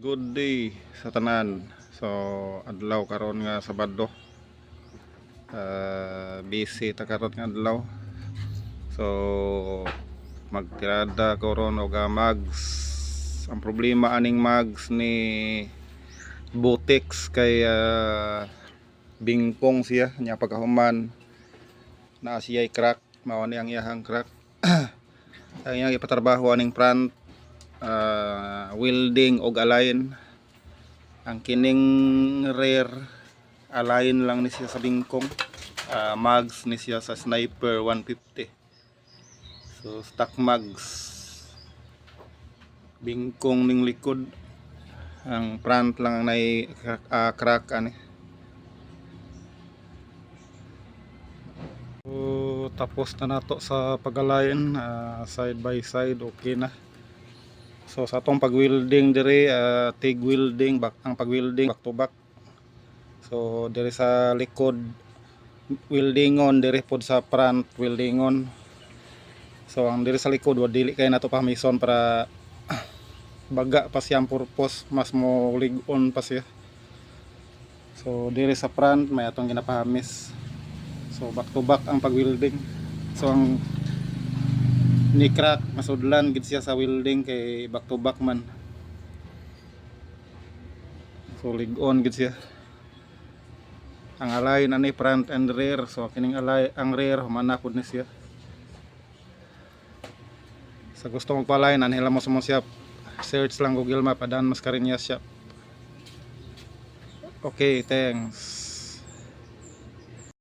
Good day sa tanan. So adlaw karon nga Sabado. Busy ta karon nga adlaw. So magtirada karon og mags. Ang problema aning mags ni Butex kay bingkong siya nya pagkahuman na siya'y crack, mao ni ang iyahang crack. Ang iyang ipatrabaho aning front welding og align. Ang kining rear align lang ni siya sa bingkong, mags ni siya sa Sniper 150. So stock mags, bingkong ning likod, ang front lang nay crack ani. So tapos na nato sa pag-align, side by side okay na. So sa atong pag-welding dire, TIG welding, ang pag-welding back to back. So dire sa likod weldingon, dire pod sa front weldingon. So ang dire sa likod wa dili kay nato pamison para baga pa siyang purpose, mas mo lig-on pa siya. So dire sa front may atong ginapahamis. So back to back ang pag-welding. So ang ni crack masudlan gid siya sa welding kay back to back man. So lig-on gid siya. Ang align ani front and rear. So kining align ang rear humana pud ni siya. Sa gusto magpa-align anhila mo sa mo siya, search lang Google Map Adan Mascareñas shop. Okay, thanks.